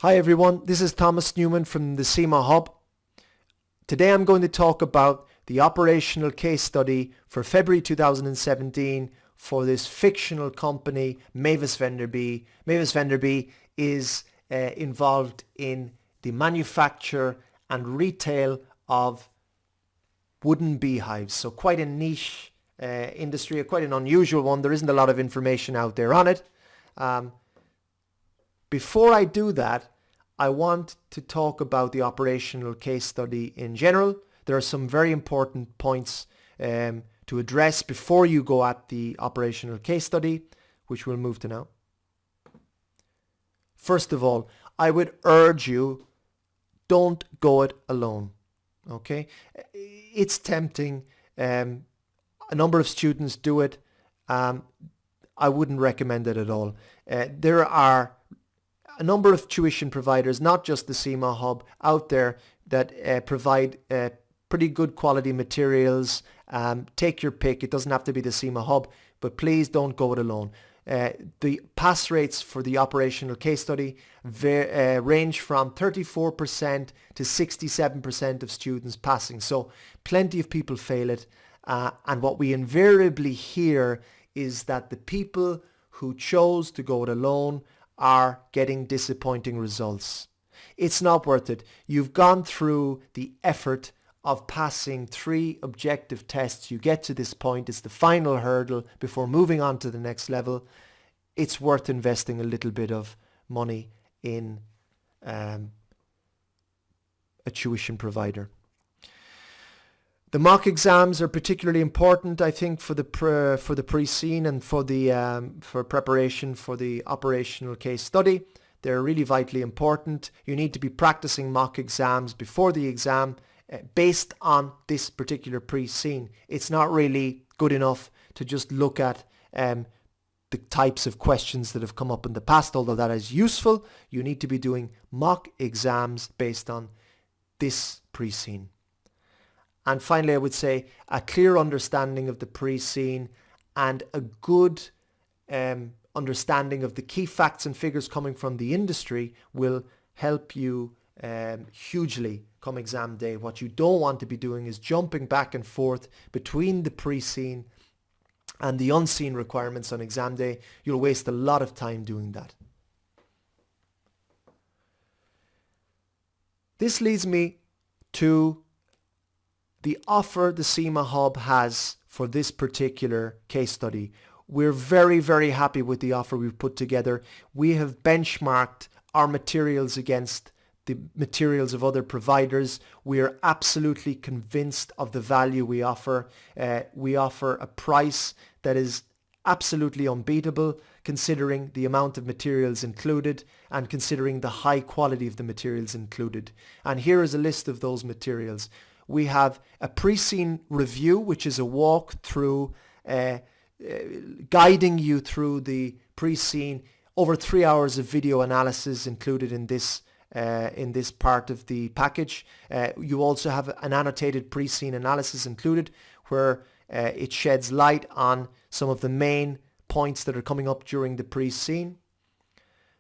Hi everyone, this is Thomas Newman from the CIMA Hub. Today I'm going to talk about the operational case study for February 2017 for this fictional company, Mavis Venderby. Mavis Venderby is involved in the manufacture and retail of wooden beehives. So quite a niche industry, quite an unusual one. There isn't a lot of information out there on it. Before I do that, I want to talk about the operational case study in general. There are some very important points to address before you go at the operational case study, which we'll move to now. First of all, I would urge you, don't go it alone. Okay? It's tempting. A number of students do it. I wouldn't recommend it at all. There are a number of tuition providers, not just the CIMA Hub, out there that provide pretty good quality materials. Take your pick. It doesn't have to be the CIMA Hub, but please don't go it alone. The pass rates for the operational case study range from 34% to 67% of students passing. So plenty of people fail it. And what we invariably hear is that the people who chose to go it alone are getting disappointing results. It's not worth it. You've gone through the effort of passing 3 objective tests. You get to this point. It's the final hurdle before moving on to the next level. It's worth investing a little bit of money in a tuition provider. The mock exams are particularly important, I think, for the pre-scene and for preparation for the operational case study. They're really vitally important. You need to be practicing mock exams before the exam based on this particular pre-scene. It's not really good enough to just look at the types of questions that have come up in the past, although that is useful. You need to be doing mock exams based on this pre-scene. And finally, I would say a clear understanding of the pre-scene and a good understanding of the key facts and figures coming from the industry will help you hugely come exam day. What you don't want to be doing is jumping back and forth between the pre-scene and the unseen requirements on exam day. You'll waste a lot of time doing that. This leads me to the offer the CIMA Hub has for this particular case study. We're very, very happy with the offer we've put together. We have benchmarked our materials against the materials of other providers. We are absolutely convinced of the value we offer. We offer a price that is absolutely unbeatable, considering the amount of materials included and considering the high quality of the materials included. And here is a list of those materials. We have a pre-scene review, which is a walk through, guiding you through the pre-scene. Over 3 hours of video analysis included in this part of the package. You also have an annotated pre-scene analysis included, where it sheds light on some of the main points that are coming up during the pre-scene.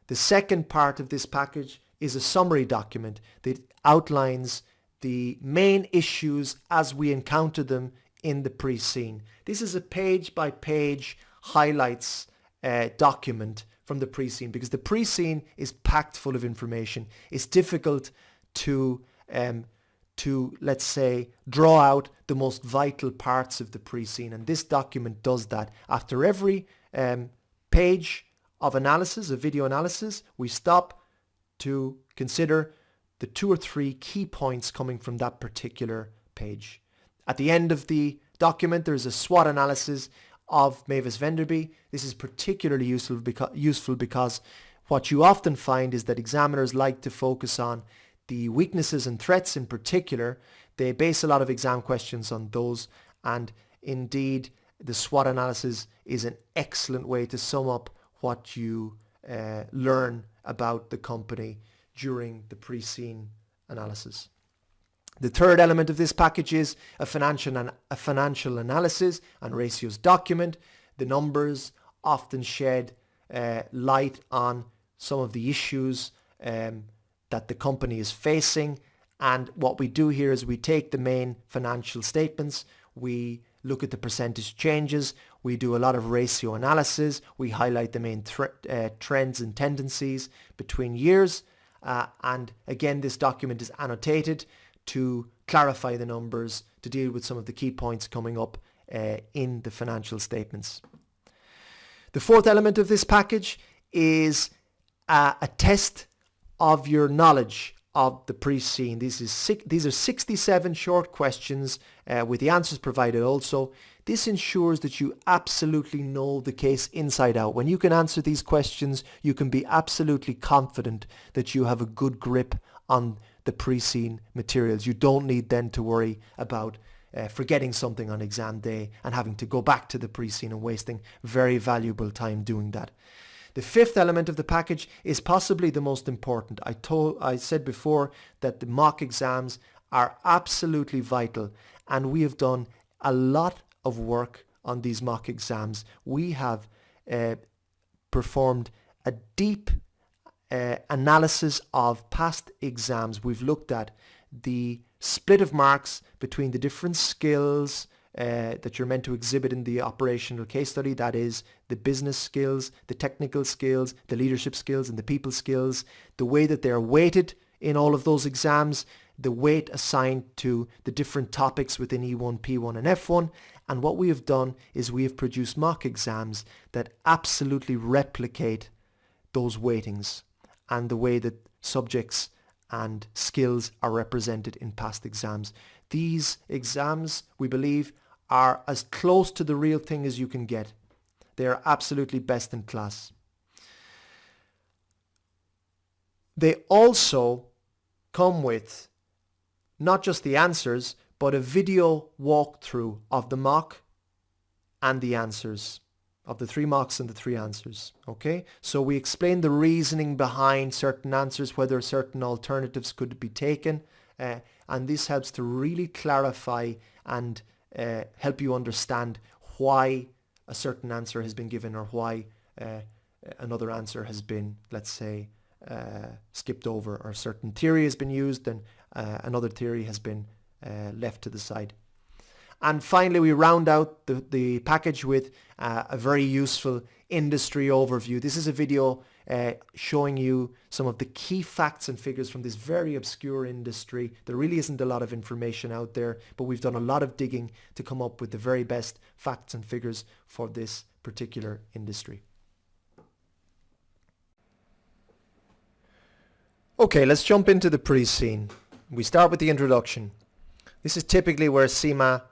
The second part of this package is a summary document that outlines the main issues as we encounter them in the pre-scene. This is a page-by-page highlights document from the pre-scene, because the pre-scene is packed full of information. It's difficult to let's say, draw out the most vital parts of the pre-scene, and this document does that. After every page of analysis, of video analysis, we stop to consider the 2 or 3 key points coming from that particular page. At the end of the document, there's a SWOT analysis of Mavis Venderby. This is particularly useful because what you often find is that examiners like to focus on the weaknesses and threats in particular. They base a lot of exam questions on those, and indeed the SWOT analysis is an excellent way to sum up what you learn about the company during the pre-scene analysis. The third element of this package is a financial analysis and ratios document. The numbers often shed light on some of the issues that the company is facing. And what we do here is we take the main financial statements, we look at the percentage changes, we do a lot of ratio analysis, we highlight the main trends and tendencies between years. And again, this document is annotated to clarify the numbers, to deal with some of the key points coming up in the financial statements. The fourth element of this package is a test of your knowledge of the pre-scene. These are 67 short questions with the answers provided also. This ensures that you absolutely know the case inside out. When you can answer these questions, you can be absolutely confident that you have a good grip on the pre-scene materials. You don't need then to worry about forgetting something on exam day and having to go back to the pre-scene and wasting very valuable time doing that. The fifth element of the package is possibly the most important. I said before that the mock exams are absolutely vital, and we have done a lot of work on these mock exams. We have performed a deep analysis of past exams. We've looked at the split of marks between the different skills that you're meant to exhibit in the operational case study. That is the business skills, the technical skills, the leadership skills, and the people skills. The way that they're weighted in all of those exams, the weight assigned to the different topics within E1, P1 and F1. And what we have done is we have produced mock exams that absolutely replicate those weightings and the way that subjects and skills are represented in past exams. These exams, we believe, are as close to the real thing as you can get. They are absolutely best in class. They also come with not just the answers, but a video walkthrough of the mock and the answers, of the 3 mocks and the 3 answers. Okay, so we explain the reasoning behind certain answers, whether certain alternatives could be taken, and this helps to really clarify and help you understand why a certain answer has been given or why another answer has been, let's say, skipped over, or a certain theory has been used and another theory has been left to the side. And finally, we round out the package with a very useful industry overview. This is a video showing you some of the key facts and figures from this very obscure industry. There really isn't a lot of information out there, but we've done a lot of digging to come up with the very best facts and figures for this particular industry. Okay, let's jump into the pre-scene. We start with the introduction. This is typically where CIMA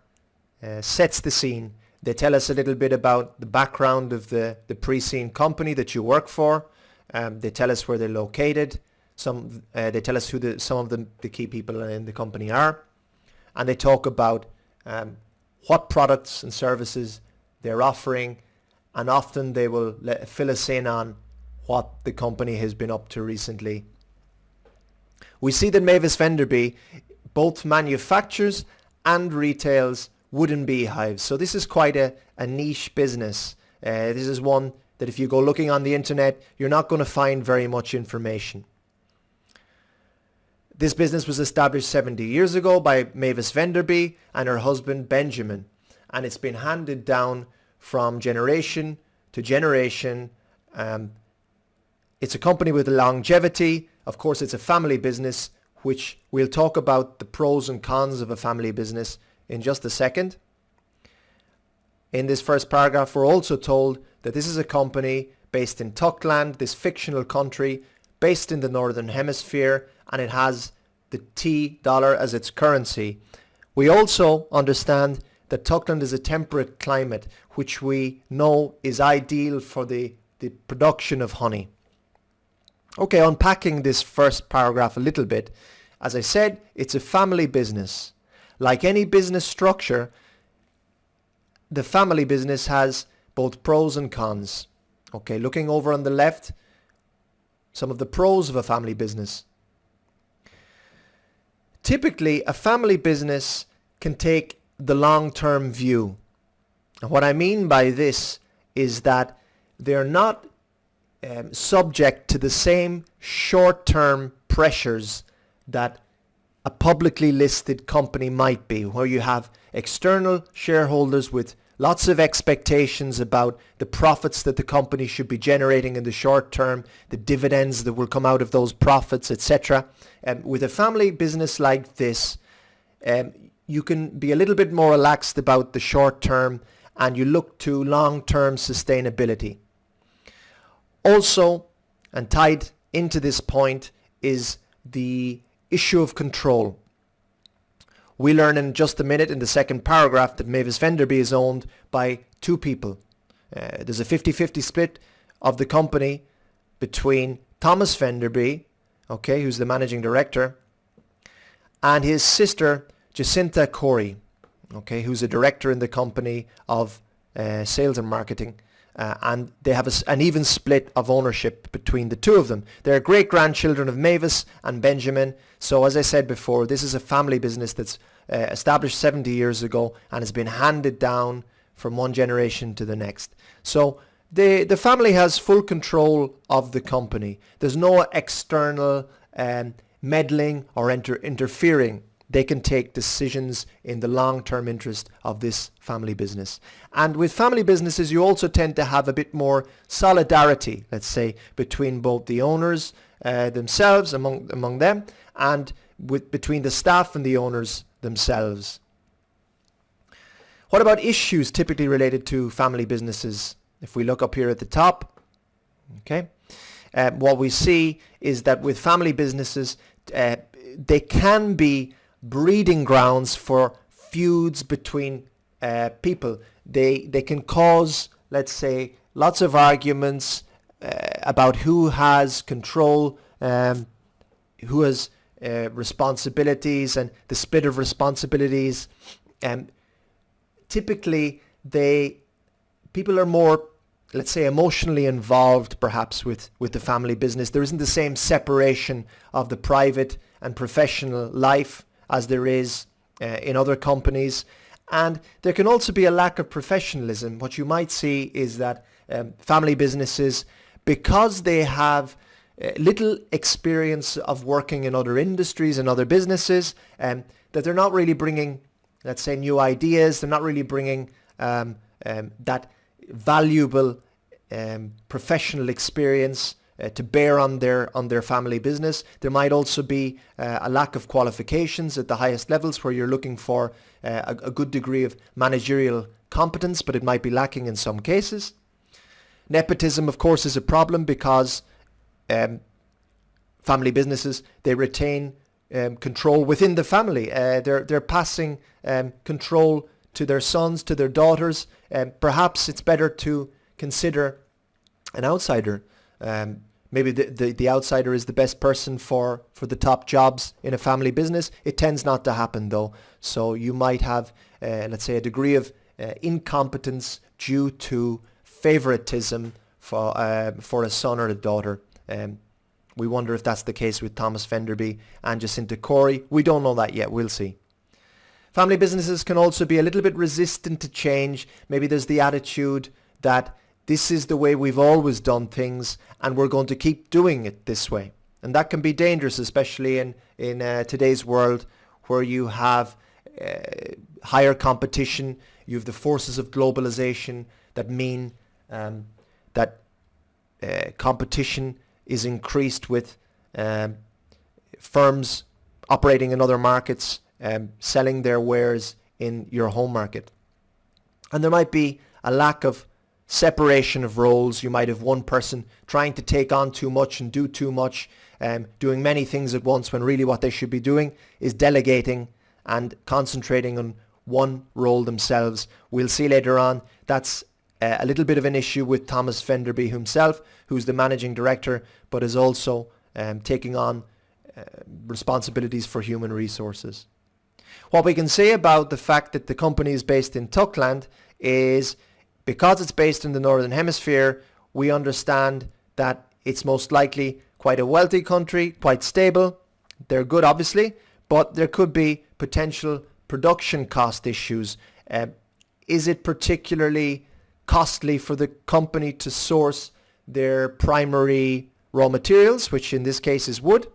sets the scene. They tell us a little bit about the background of the pre-scene company that you work for. They tell us where they're located. They tell us who some of the key people in the company are. And they talk about what products and services they're offering. And often they will fill us in on what the company has been up to recently. We see that Mavis Venderby both manufactures and retails wooden beehives. So this is quite a niche business. This is one that if you go looking on the internet, you're not going to find very much information. This business was established 70 years ago by Mavis Venderby and her husband Benjamin, and it's been handed down from generation to generation. It's a company with longevity. Of course, it's a family business, which we'll talk about the pros and cons of a family business in just a second. In this first paragraph, we're also told that this is a company based in Tuckland, this fictional country based in the Northern Hemisphere, and it has the T dollar as its currency. We also understand that Tuckland is a temperate climate, which we know is ideal for the production of honey. Okay, unpacking this first paragraph a little bit. As I said, it's a family business. Like any business structure, the family business has both pros and cons. Okay, looking over on the left, some of the pros of a family business. Typically, a family business can take the long-term view. And what I mean by this is that they're not subject to the same short-term pressures that a publicly listed company might be, where you have external shareholders with lots of expectations about the profits that the company should be generating in the short term, the dividends that will come out of those profits, etc. With a family business like this, you can be a little bit more relaxed about the short term, and you look to long-term sustainability. Also, and tied into this point, is the issue of control. We learn in just a minute in the second paragraph that Mavis Venderby is owned by two people. There's a 50-50 split of the company between Thomas Venderby, okay, who's the managing director, and his sister Jacinta Corey, okay, who's a director in the company of sales and marketing. And they have an even split of ownership between the two of them. They're great-grandchildren of Mavis and Benjamin. So as I said before, this is a family business that's established 70 years ago and has been handed down from one generation to the next. So the family has full control of the company. There's no external meddling or interfering. They can take decisions in the long-term interest of this family business. And with family businesses, you also tend to have a bit more solidarity, let's say, between both the owners themselves, among them, and between the staff and the owners themselves. What about issues typically related to family businesses? If we look up here at the top, okay, what we see is that with family businesses, they can be breeding grounds for feuds between people. They can cause, let's say, lots of arguments about who has control, who has responsibilities, and the split of responsibilities. Typically, people are more, let's say, emotionally involved perhaps with the family business. There isn't the same separation of the private and professional life as there is in other companies. And there can also be a lack of professionalism. What you might see is that family businesses, because they have little experience of working in other industries and other businesses, that they're not really bringing, let's say, new ideas. They're not really bringing that valuable professional experience to bear on their family business. There might also be a lack of qualifications at the highest levels, where you're looking for a good degree of managerial competence, but it might be lacking in some cases. Nepotism, of course, is a problem, because family businesses, they retain control within the family. They're passing control to their sons, to their daughters. Perhaps it's better to consider an outsider. Maybe the outsider is the best person for the top jobs in a family business. It tends not to happen, though. So you might have, let's say, a degree of incompetence due to favoritism for a son or a daughter. We wonder if that's the case with Thomas Venderby and Jacinta Corey. We don't know that yet. We'll see. Family businesses can also be a little bit resistant to change. Maybe there's the attitude that this is the way we've always done things, and we're going to keep doing it this way. And that can be dangerous, especially in today's world, where you have higher competition. You have the forces of globalization that mean that competition is increased with firms operating in other markets, selling their wares in your home market. And there might be a lack of separation of roles. You might have one person trying to take on too much and do too much, doing many things at once, when really what they should be doing is delegating and concentrating on one role themselves. We'll see later on that's a little bit of an issue with Thomas Venderby himself, who's the managing director, but is also taking on responsibilities for human resources. What we can say about the fact that the company is based in Tuckland is, because it's based in the Northern Hemisphere, we understand that it's most likely quite a wealthy country, quite stable. They're good, obviously, but there could be potential production cost issues. Is it particularly costly for the company to source their primary raw materials, which in this case is wood?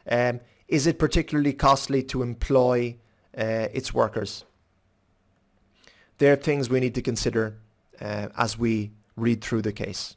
Is it particularly costly to employ its workers? They're things we need to consider as we read through the case.